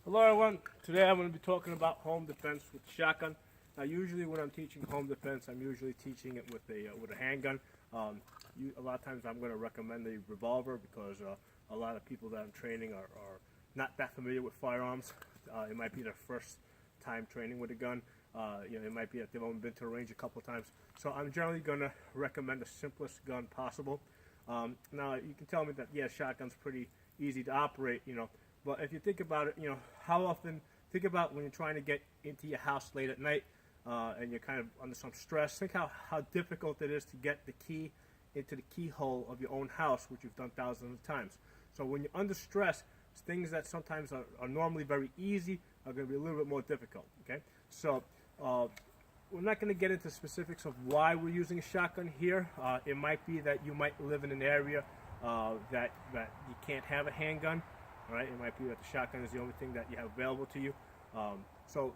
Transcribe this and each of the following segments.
Hello everyone, today I'm going to be talking about home defense with shotgun. Now usually when I'm teaching home defense, I'm usually teaching it with a handgun. A lot of times I'm going to recommend a revolver because a lot of people that I'm training are not that familiar with firearms. It might be their first time training with a gun. It might be that they've only been to a range a couple of times. So I'm generally going to recommend the simplest gun possible. Now you can tell me that, yeah, shotgun's pretty easy to operate, but if you think about it, how often, think about when you're trying to get into your house late at night and you're kind of under some stress. Think how difficult it is to get the key into the keyhole of your own house, which you've done thousands of times. So when you're under stress, things that sometimes are normally very easy are going to be a little bit more difficult, okay? So we're not going to get into specifics of why we're using a shotgun here. It might be that you might live in an area that you can't have a handgun. All right, it might be that the shotgun is the only thing that you have available to you. For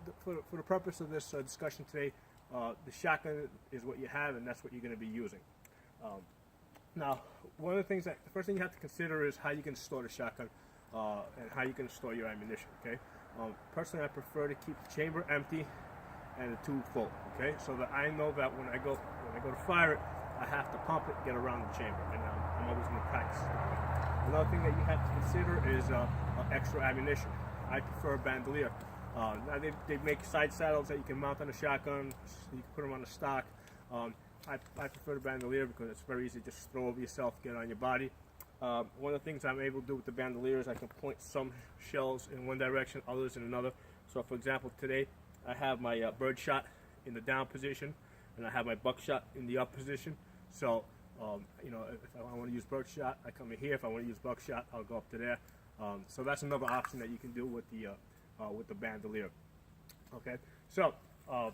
the purpose of this discussion today, the shotgun is what you have, and that's what you're going to be using. Now, one of the first thing you have to consider is how you can store the shotgun and how you can store your ammunition. Okay. Personally, I prefer to keep the chamber empty and the tube full. Okay, so that I know that when I go to fire it, I have to pump it, get around the chamber, and I'm always going to practice it. Another thing that you have to consider is extra ammunition. I prefer bandolier. Now they make side saddles that you can mount on a shotgun, so you can put them on the stock. I prefer the bandolier because it's very easy to just throw over yourself, get on your body. One of the things I'm able to do with the bandolier is I can point some shells in one direction, others in another. So for example, today I have my bird shot in the down position, and I have my buckshot in the up position. So if I want to use birdshot, I come in here. If I want to use buckshot, I'll go up to there. So that's another option that you can do with the bandolier. Okay, so our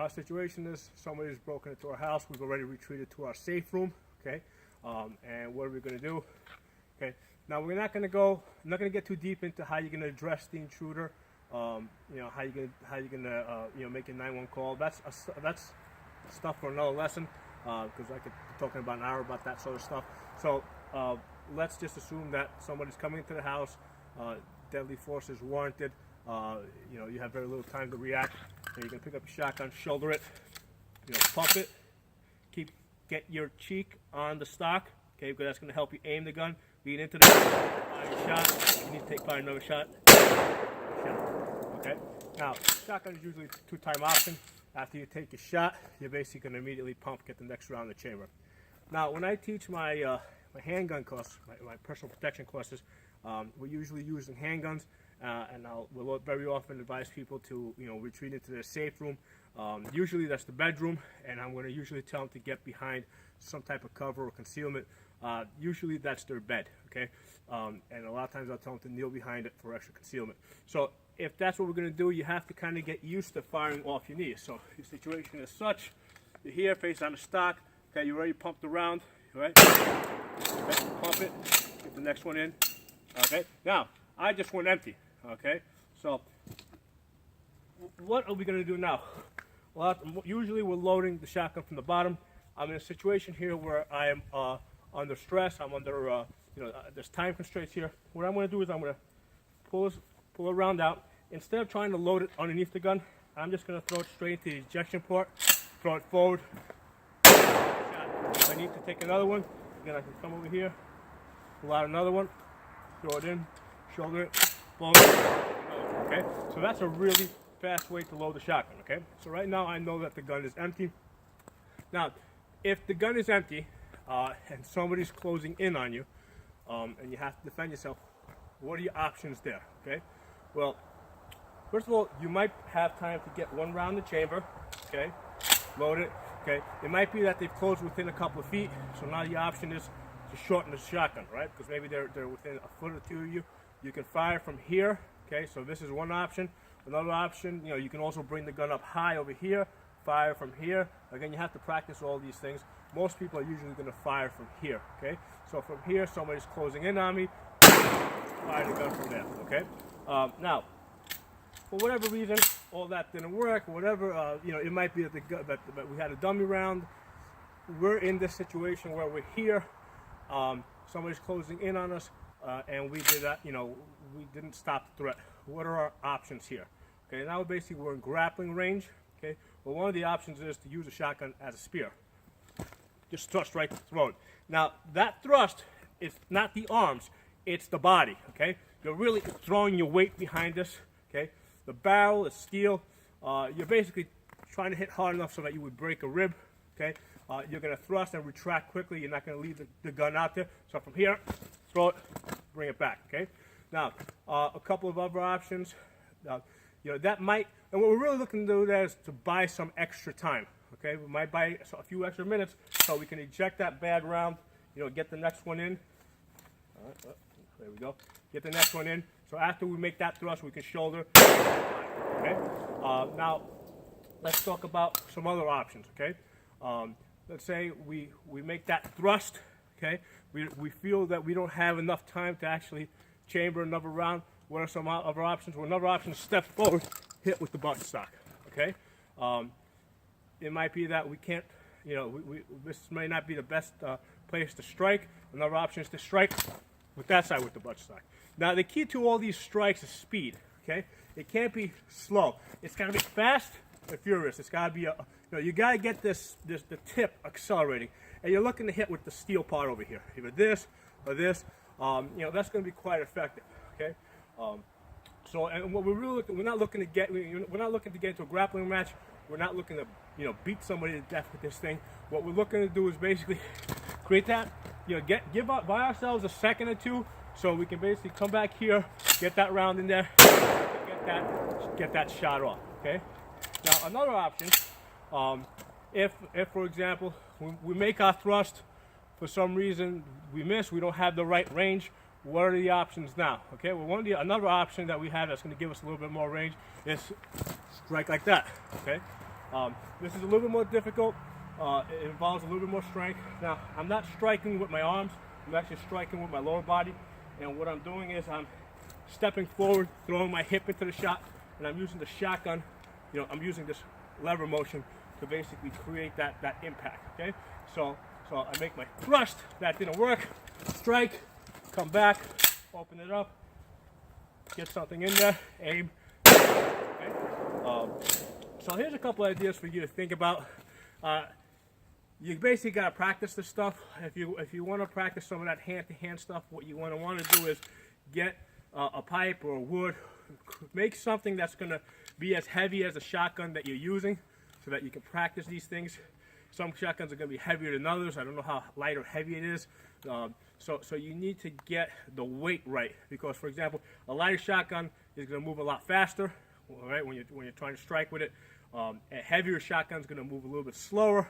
situation is somebody's broken into our house. We've already retreated to our safe room. Okay, and what are we going to do? Okay, now we're not going to get too deep into how you're going to address the intruder. How you're gonna make a 911 call. That's stuff for another lesson. Because I could be talking about an hour about that sort of stuff. So let's just assume that somebody's coming into the house, deadly force is warranted. You have very little time to react. You can pick up your shotgun, shoulder it, pump it, get your cheek on the stock, okay, because that's going to help you aim the gun, lead into the shot. You need to take fire another shot. Okay. Now, shotgun is usually a two-time option. After you take a shot, you're basically going to immediately pump, get the next round in the chamber. Now, when I teach my handgun course, my personal protection courses, we're usually using handguns, and we'll very often advise people to retreat into their safe room. Usually that's the bedroom, and I'm going to usually tell them to get behind some type of cover or concealment. Usually that's their bed, okay? And a lot of times I'll tell them to kneel behind it for extra concealment. So if that's what we're going to do, you have to kind of get used to firing off your knees. So your situation is such, you're here, face on the stock, okay, you're already pumped around, right? Okay, pump it, get the next one in, okay? Now, I just went empty, okay? So what are we going to do now? Well, usually we're loading the shotgun from the bottom. I'm in a situation here where I am under stress. I'm under, there's time constraints here. What I'm going to do is I'm going to pull a round out. Instead of trying to load it underneath the gun, I'm just going to throw it straight into the ejection port, throw it forward. If I need to take another one, then I can come over here, pull out another one, throw it in, shoulder it, load it. Okay, so that's a really fast way to load the shotgun. Okay, so right now I know that the gun is empty. Now, if the gun is empty and somebody's closing in on you, and you have to defend yourself, what are your options there? Okay, well, first of all, you might have time to get one round in the chamber. Okay, load it. Okay, it might be that they've closed within a couple of feet, so now the option is to shorten the shotgun, right? Because maybe they're within a foot or two of you. You can fire from here. Okay, so this is one option. Another option, you can also bring the gun up high over here, fire from here. Again, you have to practice all these things. Most people are usually going to fire from here. Okay, so from here, somebody's closing in on me, fire the gun from there. Okay, now, for whatever reason, all that didn't work. Whatever, it might be that we had a dummy round. We're in this situation where we're here. Somebody's closing in on us. and we did that, we didn't stop the threat. What are our options here? Okay, now basically we're in grappling range. Okay, well, one of the options is to use a shotgun as a spear. Just thrust right to the throat. Now, that thrust is not the arms, it's the body, okay? You're really throwing your weight behind this, okay? The barrel is steel. You're basically trying to hit hard enough so that you would break a rib, okay? You're going to thrust and retract quickly. You're not going to leave the gun out there. So from here, throw it, bring it back, okay? Now, a couple of other options. That might, and what we're really looking to do there is to buy some extra time, okay? We might buy a few extra minutes so we can eject that bad round, get the next one in. All right, there we go. Get the next one in. So after we make that thrust, we can shoulder. Okay? Now, let's talk about some other options, okay? Let's say we make that thrust, okay? We feel that we don't have enough time to actually chamber another round. What are some other options? Well, another option is step forward, hit with the buttstock, okay? It might be that we can't, this may not be the best place to strike. Another option is to strike with that side with the buttstock. Now, the key to all these strikes is speed, okay? It can't be slow. It's got to be fast and furious. It's got to be, you got to get the tip accelerating. And you're looking to hit with the steel part over here. Either this or this. That's going to be quite effective, okay? And what we're not looking to get into a grappling match. We're not looking to, beat somebody to death with this thing. What we're looking to do is basically create that, buy ourselves a second or two so we can basically come back here, get that round in there, get that shot off, okay? Now, another option, if for example, we make our thrust, for some reason we miss, we don't have the right range, what are the options now? Okay, well, another option that we have that's going to give us a little bit more range is strike like that, okay? This is a little bit more difficult. It involves a little bit more strength. Now, I'm not striking with my arms. I'm actually striking with my lower body. And what I'm doing is I'm stepping forward, throwing my hip into the shot, and I'm using the shotgun. I'm using this lever motion to basically create that impact, okay? So I make my thrust. That didn't work. Strike, come back, open it up, get something in there, aim. Okay? So here's a couple ideas for you to think about. You basically got to practice this stuff. If you want to practice some of that hand-to-hand stuff, what you want to do is get a pipe or wood. Make something that's going to be as heavy as a shotgun that you're using so that you can practice these things. Some shotguns are going to be heavier than others. I don't know how light or heavy it is. So you need to get the weight right because, for example, a lighter shotgun is going to move a lot faster, right, when you're trying to strike with it. A heavier shotgun is going to move a little bit slower.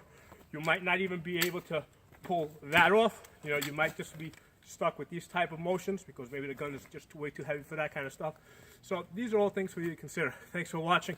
You might not even be able to pull that off. You might just be stuck with these type of motions because maybe the gun is just way too heavy for that kind of stuff. So these are all things for you to consider. Thanks for watching.